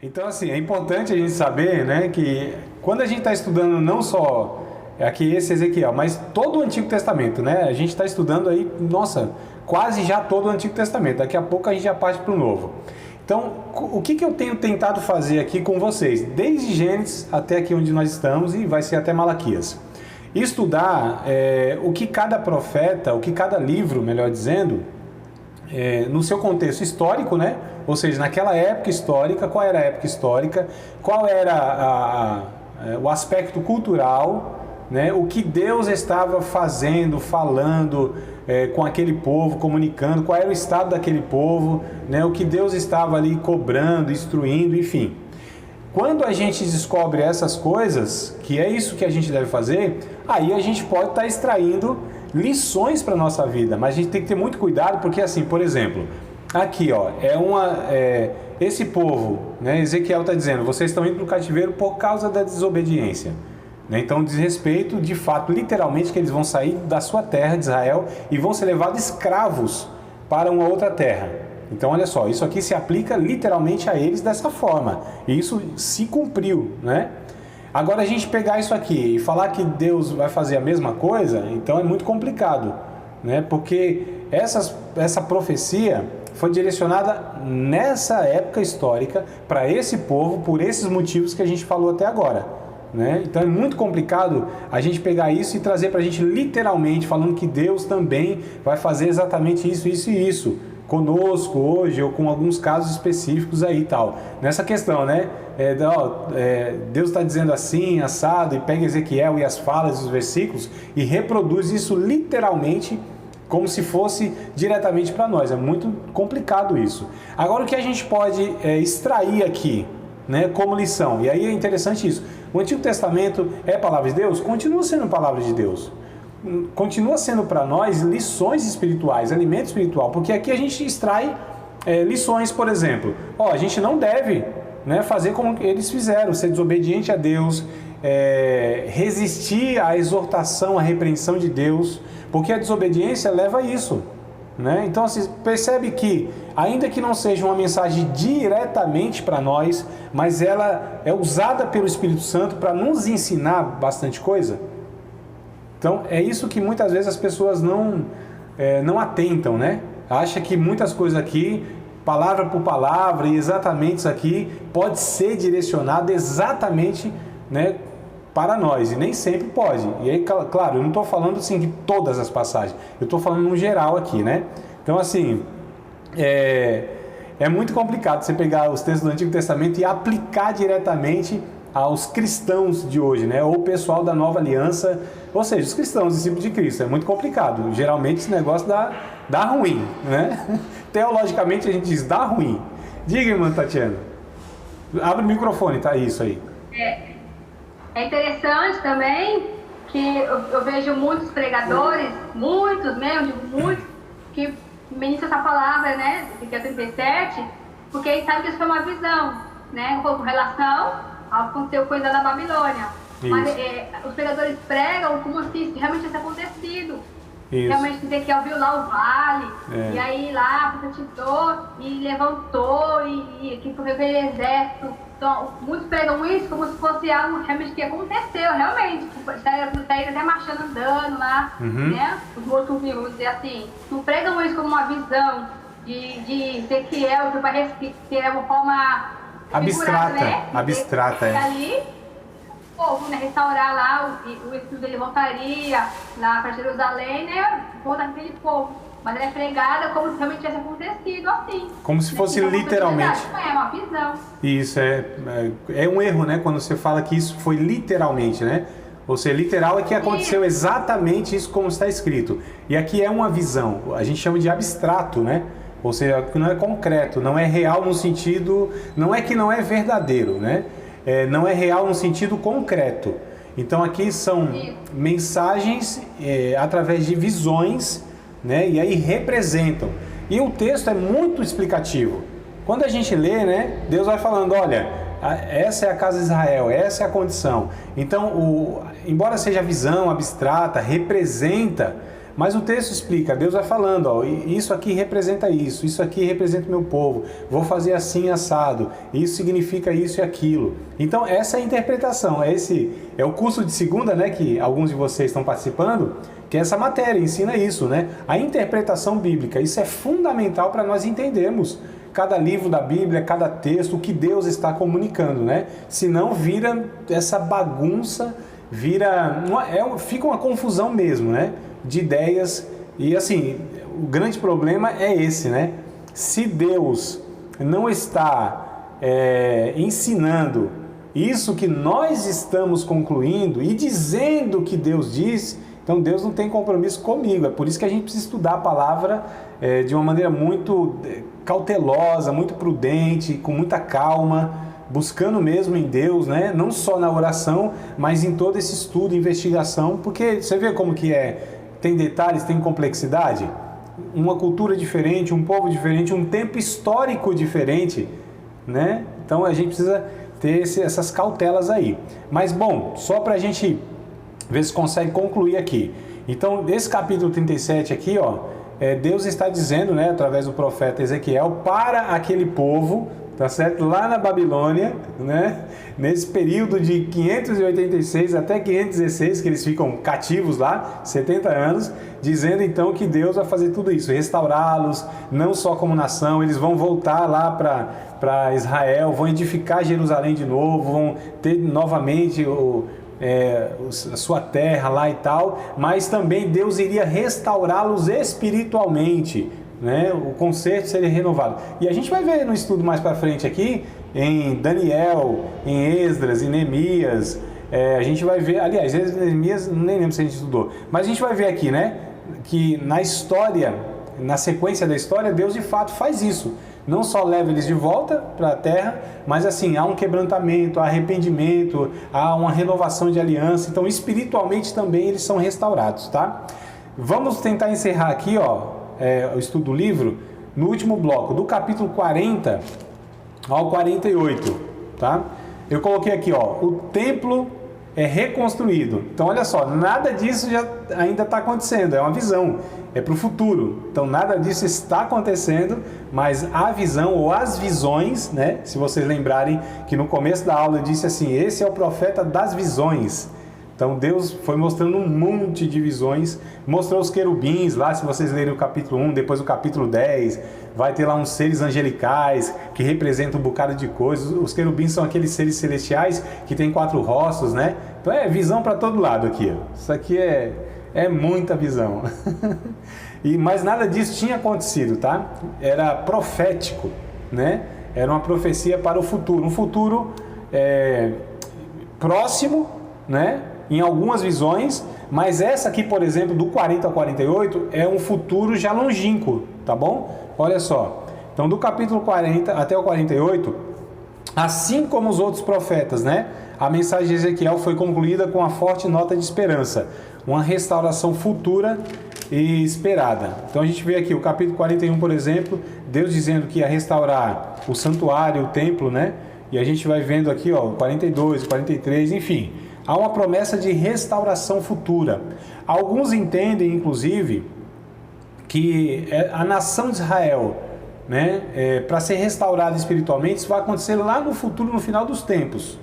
Então, assim, é importante a gente saber, né, que quando a gente está estudando não só aqui esse Ezequiel, mas todo o Antigo Testamento, né, a gente está estudando aí, nossa, quase já todo o Antigo Testamento, daqui a pouco a gente já parte para o Novo. Então, o que eu tenho tentado fazer aqui com vocês, desde Gênesis até aqui onde nós estamos e vai ser até Malaquias? Estudar o que cada profeta, o que cada livro, melhor dizendo, no seu contexto histórico, né? Ou seja, naquela época histórica, qual era a época histórica, qual era o aspecto cultural, né? O que Deus estava fazendo, falando com aquele povo, comunicando, qual era o estado daquele povo, né? O que Deus estava ali cobrando, instruindo, enfim. Quando a gente descobre essas coisas, que é isso que a gente deve fazer, aí a gente pode estar extraindo lições para a nossa vida, mas a gente tem que ter muito cuidado, porque assim, por exemplo, aqui ó, esse povo, né, Ezequiel está dizendo, vocês estão indo para o cativeiro por causa da desobediência, né? Então diz respeito, de fato, literalmente, que eles vão sair da sua terra de Israel e vão ser levados escravos para uma outra terra. Então olha só, isso aqui se aplica literalmente a eles dessa forma, e isso se cumpriu, né? Agora a gente pegar isso aqui e falar que Deus vai fazer a mesma coisa, então é muito complicado, né? Porque essa profecia foi direcionada nessa época histórica para esse povo por esses motivos que a gente falou até agora, né? Então é muito complicado a gente pegar isso e trazer para a gente literalmente falando que Deus também vai fazer exatamente isso, isso e isso conosco hoje, ou com alguns casos específicos aí e tal. Nessa questão, né? Deus está dizendo assim, assado, e pega Ezequiel e as falas, os versículos, e reproduz isso literalmente como se fosse diretamente para nós. É muito complicado isso. Agora, o que a gente pode extrair aqui, né, como lição, e aí é interessante isso. O Antigo Testamento é palavra de Deus? Continua sendo palavra de Deus. Continua sendo para nós lições espirituais, alimento espiritual, porque aqui a gente extrai lições, por exemplo, a gente não deve, né, fazer como eles fizeram, ser desobediente a Deus, resistir à exortação, à repreensão de Deus, porque a desobediência leva a isso, né? Então, assim, percebe que, ainda que não seja uma mensagem diretamente para nós, mas ela é usada pelo Espírito Santo para nos ensinar bastante coisa. Então, é isso que muitas vezes as pessoas não atentam, né? Acha que muitas coisas aqui, palavra por palavra, e exatamente isso aqui, pode ser direcionado exatamente, né, para nós, e nem sempre pode. E aí, claro, eu não estou falando assim de todas as passagens, eu estou falando no geral aqui, né? Então, assim, é muito complicado você pegar os textos do Antigo Testamento e aplicar diretamente aos cristãos de hoje, né? Ou o pessoal da Nova Aliança, ou seja, os cristãos, discípulos de Cristo. É muito complicado. Geralmente esse negócio dá ruim, né? Teologicamente a gente diz, dá ruim. Diga, irmã Tatiana. Abre o microfone, tá isso aí. É interessante também que eu vejo muitos pregadores, muitos mesmo, digo muitos, que ministram essa palavra, né, que é 37, porque eles sabem que isso foi uma visão, né, com relação ao que aconteceu coisa da Babilônia. Isso. Mas os pregadores pregam como se realmente tivesse acontecido. Isso. Realmente Ezequiel viu lá o vale, e aí lá profetizou e levantou e que foi aquele exército. Então, muitos pregam isso como se fosse algo realmente que aconteceu, realmente. Saíram até marchando, andando lá, né? Os mortos-vivos, vamos dizer assim. Não pregam isso como uma visão de Ezequiel, que é uma forma abstrata, né? Abstrata, ali, o povo, né? Restaurar lá, o espírito dele voltaria lá para Jerusalém, né? Voltar aquele povo. Mas ela é pregada como se realmente tivesse acontecido assim. Como se fosse literalmente. É uma visão. Isso, é um erro, né? Quando você fala que isso foi literalmente, né? Ou seja, literal é que aconteceu exatamente isso como está escrito. E aqui é uma visão, a gente chama de abstrato, né? Ou seja, que não é concreto, não é real no sentido... Não é que não é verdadeiro, né? Não é real no sentido concreto. Então aqui são mensagens através de visões, né? E aí representam. E o texto é muito explicativo. Quando a gente lê, né? Deus vai falando, olha, essa é a casa de Israel, essa é a condição. Então, embora seja visão abstrata, representa, Mas o texto explica, Deus vai falando, ó, isso aqui representa isso aqui representa o meu povo, vou fazer assim assado, isso significa isso e aquilo. Então essa é a interpretação, é o curso de segunda, né, que alguns de vocês estão participando, que é essa matéria, ensina isso, né? A interpretação bíblica, isso é fundamental para nós entendermos cada livro da Bíblia, cada texto, o que Deus está comunicando, né? Senão vira essa bagunça, fica uma confusão mesmo, né? De ideias. E assim, o grande problema é esse, né? Se Deus não está ensinando isso que nós estamos concluindo e dizendo que Deus diz, então Deus não tem compromisso comigo. É por isso que a gente precisa estudar a palavra de uma maneira muito cautelosa, muito prudente, com muita calma, buscando mesmo em Deus, né? Não só na oração, mas em todo esse estudo, investigação, porque você vê como que tem detalhes, tem complexidade, uma cultura diferente, um povo diferente, um tempo histórico diferente, né? Então a gente precisa ter essas cautelas aí. Mas bom, só para a gente ver se consegue concluir aqui. Então, esse capítulo 37 aqui, ó, Deus está dizendo, né, através do profeta Ezequiel, para aquele povo, tá certo? Lá na Babilônia, né, nesse período de 586 até 516, que eles ficam cativos lá, 70 anos, dizendo então que Deus vai fazer tudo isso, restaurá-los, não só como nação, eles vão voltar lá para Israel, vão edificar Jerusalém de novo, vão ter novamente a sua terra lá e tal, mas também Deus iria restaurá-los espiritualmente, né? O conserto seria renovado. E a gente vai ver no estudo mais para frente aqui, em Daniel, em Esdras, em Neemias, a gente vai ver, aliás, Neemias, nem lembro se a gente estudou, mas a gente vai ver aqui, né, que na história, na sequência da história, Deus de fato faz isso. Não só leva eles de volta para a terra, mas assim, há um quebrantamento, há arrependimento, há uma renovação de aliança. Então, espiritualmente também eles são restaurados, tá? Vamos tentar encerrar aqui, ó, o estudo do livro, no último bloco, do capítulo 40 ao 48, tá? Eu coloquei aqui, ó, o templo é reconstruído. Então, olha só, nada disso ainda está acontecendo, é uma visão, é para o futuro. Então, nada disso está acontecendo, mas a visão ou as visões, né? Se vocês lembrarem que no começo da aula eu disse assim, esse é o profeta das visões. Então, Deus foi mostrando um monte de visões, mostrou os querubins lá, se vocês lerem o capítulo 1, depois o capítulo 10, vai ter lá uns seres angelicais que representam um bocado de coisas. Os querubins são aqueles seres celestiais que têm 4 rostos, né? Então é visão para todo lado aqui, ó. Isso aqui é muita visão. Mas nada disso tinha acontecido, tá? Era profético, né? Era uma profecia para o futuro, um futuro próximo, né? Em algumas visões, mas essa aqui, por exemplo, do 40 ao 48, é um futuro já longínquo, tá bom? Olha só, então do capítulo 40 até o 48, assim como os outros profetas, né? A mensagem de Ezequiel foi concluída com uma forte nota de esperança, uma restauração futura e esperada. Então a gente vê aqui o capítulo 41, por exemplo, Deus dizendo que ia restaurar o santuário, o templo, né? E a gente vai vendo aqui, ó, o 42, o 43, enfim, há uma promessa de restauração futura. Alguns entendem, inclusive, que a nação de Israel, né, para ser restaurada espiritualmente, isso vai acontecer lá no futuro, no final dos tempos.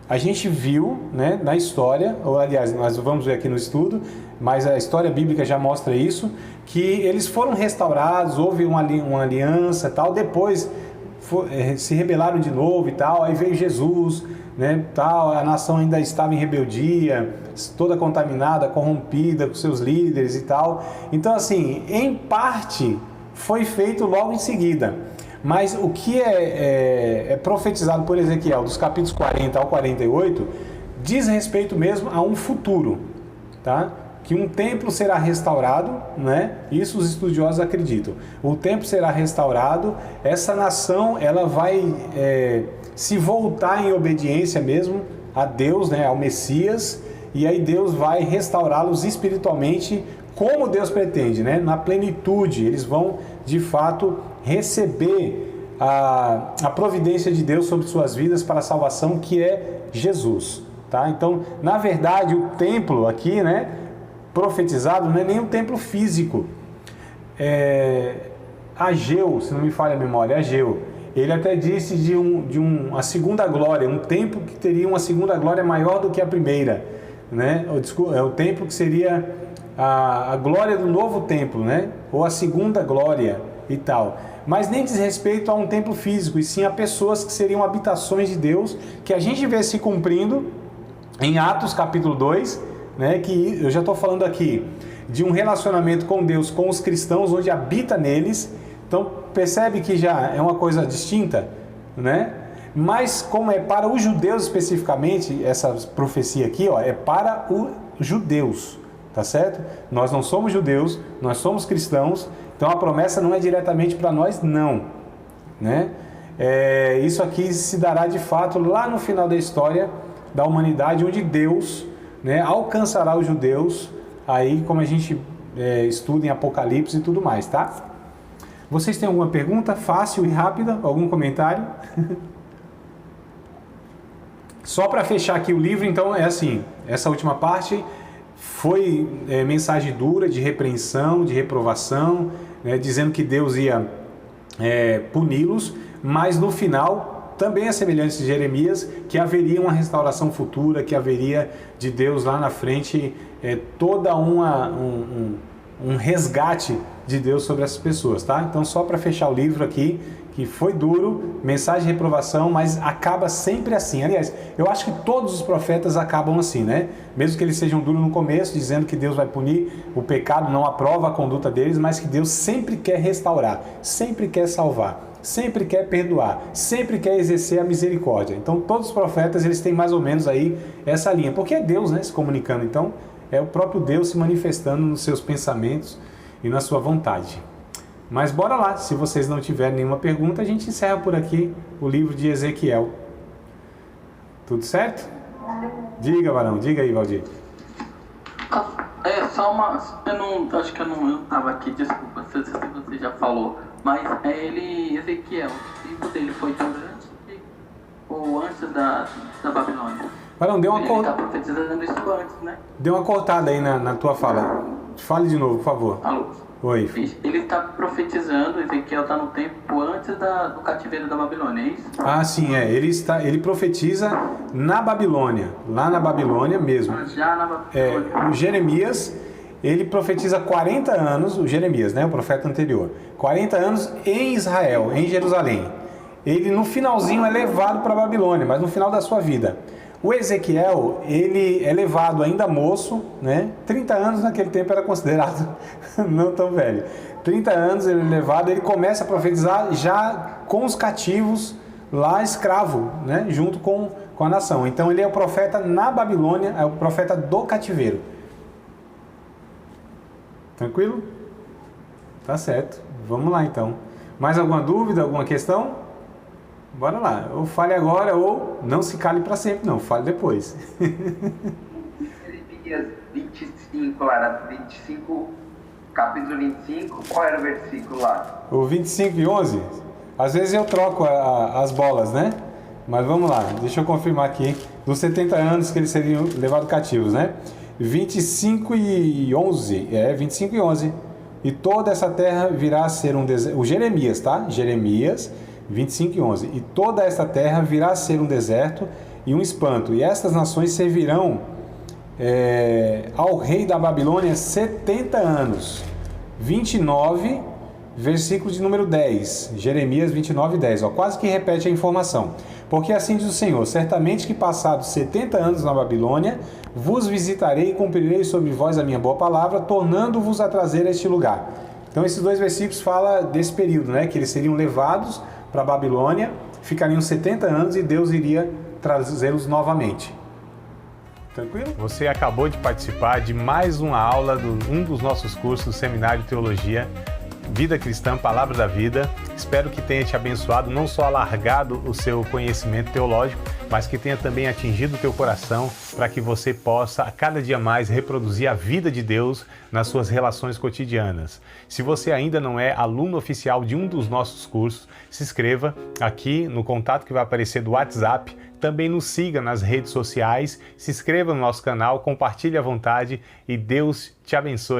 A gente viu, né, na história, ou aliás, nós vamos ver aqui no estudo, mas a história bíblica já mostra isso, que eles foram restaurados, houve uma aliança e tal, depois se rebelaram de novo e tal, aí veio Jesus, né, tal, a nação ainda estava em rebeldia, toda contaminada, corrompida com seus líderes e tal. Então, assim, em parte foi feito logo em seguida. Mas o que é profetizado por Ezequiel, dos capítulos 40 ao 48, diz respeito mesmo a um futuro, tá? Que um templo será restaurado, né? Isso os estudiosos acreditam. O templo será restaurado, essa nação ela vai se voltar em obediência mesmo a Deus, né? Ao Messias, e aí Deus vai restaurá-los espiritualmente como Deus pretende, né? Na plenitude, eles vão de fato receber a providência de Deus sobre suas vidas para a salvação, que é Jesus, tá? Então, na verdade, o templo aqui, né, profetizado não é nem um templo físico. Ageu, se não me falha a memória, Ageu, ele até disse de uma segunda glória, um templo que teria uma segunda glória maior do que a primeira, né? O templo que seria a glória do novo templo, né? Ou a segunda glória e tal. Mas nem diz respeito a um templo físico, e sim a pessoas que seriam habitações de Deus, que a gente vê se cumprindo em Atos capítulo 2, né? Que eu já estou falando aqui de um relacionamento com Deus, com os cristãos, onde habita neles. Então percebe que já é uma coisa distinta, né? Mas como é para os judeus especificamente, essa profecia aqui, ó, é para os judeus, tá certo? Nós não somos judeus, nós somos cristãos, então a promessa não é diretamente para nós, não, né? Isso aqui se dará de fato lá no final da história da humanidade, onde Deus, né, alcançará os judeus, aí como a gente estuda em Apocalipse e tudo mais, tá? Vocês têm alguma pergunta fácil e rápida? Algum comentário? Só para fechar aqui o livro, então, é assim, essa última parte foi mensagem dura de repreensão, de reprovação, né, dizendo que Deus ia puni-los, mas no final, também a semelhança de Jeremias, que haveria uma restauração futura, que haveria de Deus lá na frente toda um resgate de Deus sobre essas pessoas, tá? Então, só para fechar o livro aqui, que foi duro, mensagem de reprovação, mas acaba sempre assim. Aliás, eu acho que todos os profetas acabam assim, né? Mesmo que eles sejam duros no começo, dizendo que Deus vai punir o pecado, não aprova a conduta deles, mas que Deus sempre quer restaurar, sempre quer salvar, sempre quer perdoar, sempre quer exercer a misericórdia. Então, todos os profetas, eles têm mais ou menos aí essa linha, porque é Deus, né, se comunicando. Então, é o próprio Deus se manifestando nos seus pensamentos e na sua vontade. Mas bora lá, se vocês não tiverem nenhuma pergunta, a gente encerra por aqui o livro de Ezequiel. Tudo certo? Diga, Varão, diga aí, Valdir. Só uma... acho que eu não estava aqui, desculpa, se você já falou, mas Ezequiel, o tempo dele foi durante ou antes da Babilônia? Varão, deu uma Ele está profetizando isso antes, né? Deu uma cortada aí na tua fala. Fale de novo, por favor. Alô? Oi. Ele está profetizando, Ezequiel está no tempo antes do cativeiro da Babilônia, é isso? Ah, sim, ele profetiza na Babilônia, lá na Babilônia mesmo. Já na Babilônia. O Jeremias, ele profetiza 40 anos, o Jeremias, né, o profeta anterior, 40 anos em Israel, em Jerusalém. Ele no finalzinho é levado para a Babilônia, mas no final da sua vida. O Ezequiel, ele é levado ainda moço, né? 30 anos naquele tempo era considerado não tão velho. 30 anos ele é levado, ele começa a profetizar já com os cativos lá escravo, né? Junto com a nação. Então ele é o profeta na Babilônia, é o profeta do cativeiro. Tranquilo? Tá certo. Vamos lá então. Mais alguma dúvida, alguma questão? Bora lá, ou fale agora ou não se cale para sempre, não, fale depois. Jeremias 25, lá era 25, capítulo 25, qual era o versículo lá? O 25 e 11, às vezes eu troco as bolas, né? Mas vamos lá, deixa eu confirmar aqui, dos 70 anos que eles seriam levados cativos, né? 25 e 11, 25 e 11, e toda essa terra virá a ser um deserto, o Jeremias, tá? Jeremias 25 e 11. E toda esta terra virá a ser um deserto e um espanto. E estas nações servirão ao rei da Babilônia 70 anos. 29, versículo de número 10. Jeremias 29 e 10. Ó, quase que repete a informação. Porque assim diz o Senhor: certamente que passados 70 anos na Babilônia, vos visitarei e cumprirei sobre vós a minha boa palavra, tornando-vos a trazer a este lugar. Então esses dois versículos falam desse período, né? Que eles seriam levados para a Babilônia, ficariam 70 anos e Deus iria trazê-los novamente. Tranquilo? Você acabou de participar de mais uma aula de um dos nossos cursos do Seminário de Teologia, Vida Cristã, Palavra da Vida. Espero que tenha te abençoado, não só alargado o seu conhecimento teológico, mas que tenha também atingido o teu coração para que você possa a cada dia mais reproduzir a vida de Deus nas suas relações cotidianas. Se você ainda não é aluno oficial de um dos nossos cursos, se inscreva aqui no contato que vai aparecer do WhatsApp. Também nos siga nas redes sociais, se inscreva no nosso canal, compartilhe à vontade e Deus te abençoe.